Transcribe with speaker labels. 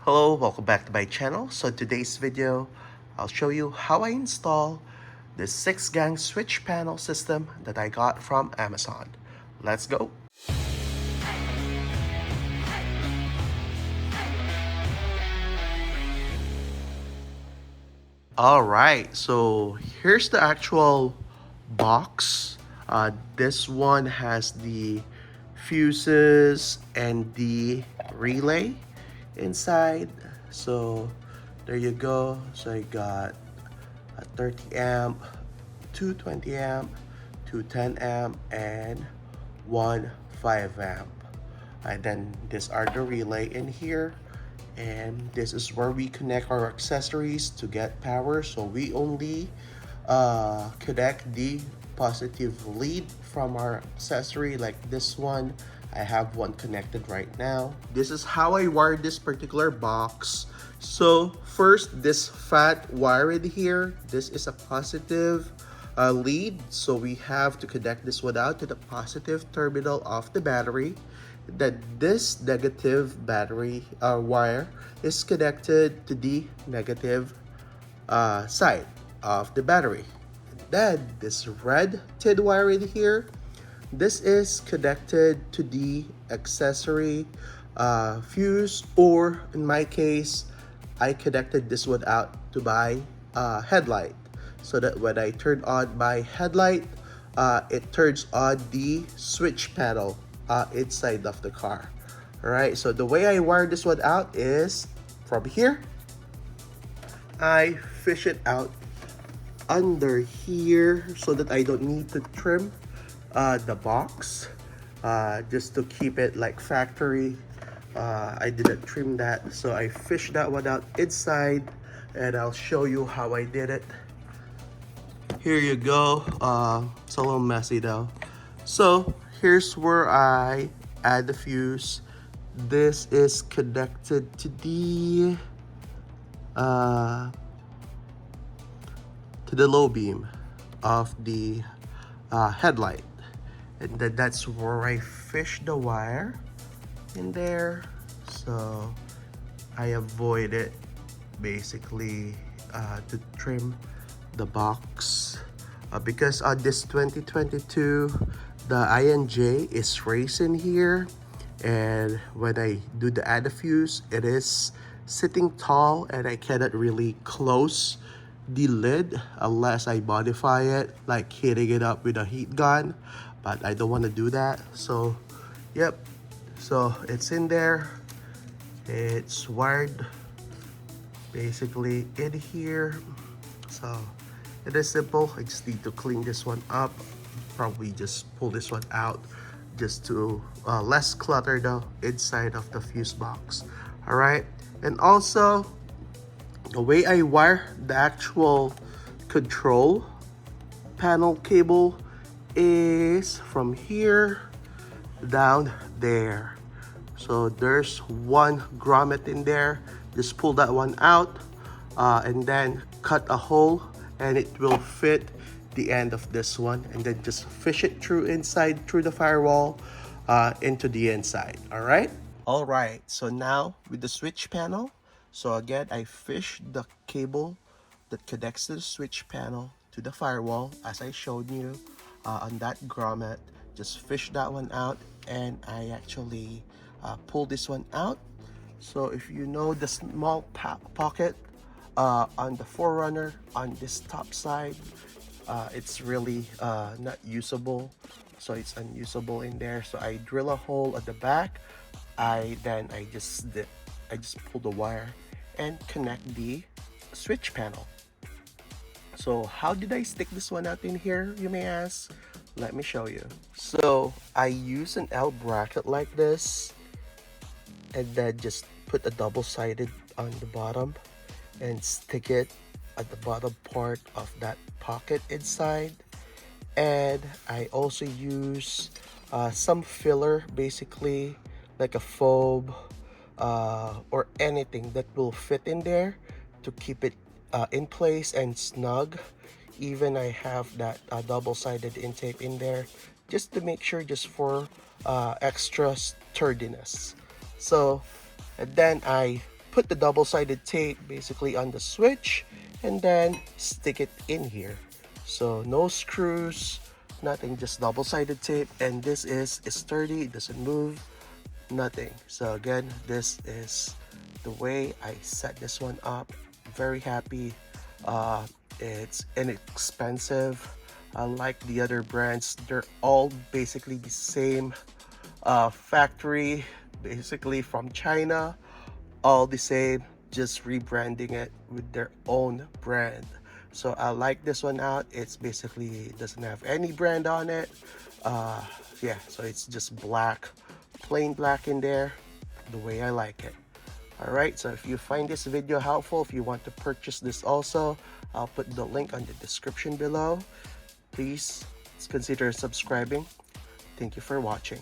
Speaker 1: Hello, welcome back to my channel. So today's video, I'll show you how I install the 6-gang switch panel system that I got from Amazon. Let's go. Alright, so here's the actual box. This one has the fuses and the relay inside. So there you go. So I got a 30 amp, 220 amp, 210 amp, and one 5 amp. And then these are the relay in here. And this is where we connect our accessories to get power. So we only connect the positive lead from our accessory, like this one. I have one connected right now. This is how I wired this particular box. So first, this fat wire in here, this is a positive lead. So we have to connect this one out to the positive terminal of the battery. That this negative battery wire is connected to the negative side of the battery. Then this red tin wire in here, this is connected to the accessory fuse, or in my case, I connected this one out to my headlight, so that when I turn on my headlight, it turns on the switch panel inside of the car. All right, so the way I wire this one out is from here. I fish it out under here so that I don't need to trim the box, just to keep it like factory. I didn't trim that, so I fished that one out inside, and I'll show you how I did it. Here you go. It's a little messy though. So here's where I add the fuse. This is connected to the low beam of the headlight, and then that's where I fish the wire in there, so I avoid it basically to trim the box, because on this 2022 the INJ is racing here, and when I do the add fuse, it is sitting tall and I cannot really close the lid unless I modify it, like hitting it up with a heat gun, but I don't want to do that. So yep, so it's in there, it's wired basically in here. So it is simple. I just need to clean this one up, probably just pull this one out just to less clutter the inside of the fuse box. All right, and also the way I wire the actual control panel cable is from here down there. So there's one grommet in there. Just pull that one out and then cut a hole, and it will fit the end of this one, and then just fish it through inside through the firewall into the inside. All right, so now with the switch panel, so again, I fish the cable that connects to the switch panel to the firewall as I showed you on that grommet. Just fish that one out, and I actually pull this one out. So if you know the small pocket on the Forerunner on this top side, it's really not usable, so it's unusable in there. So I drill a hole at the back. I just pull the wire and connect the switch panel. So how did I stick this one out in here, you may ask? Let me show you. So I use an L bracket like this, and then just put a double-sided on the bottom and stick it at the bottom part of that pocket inside. And I also use some filler, basically like a foam or anything that will fit in there to keep it in place and snug. Even I have that double-sided intake in there just to make sure, just for extra sturdiness. So and then I put the double-sided tape basically on the switch and then stick it in here. So no screws, nothing, just double-sided tape. And this is sturdy, it doesn't move, nothing. So again, this is the way I set this one up. Very happy. It's inexpensive. Like the other brands, they're all basically the same factory, basically from China, all the same, just rebranding it with their own brand. So I like this one out. It's basically doesn't have any brand on it. Yeah, so it's just black, plain black in there, the way I like it. Alright, so if you find this video helpful, if you want to purchase this also, I'll put the link on the description below. Please consider subscribing. Thank you for watching.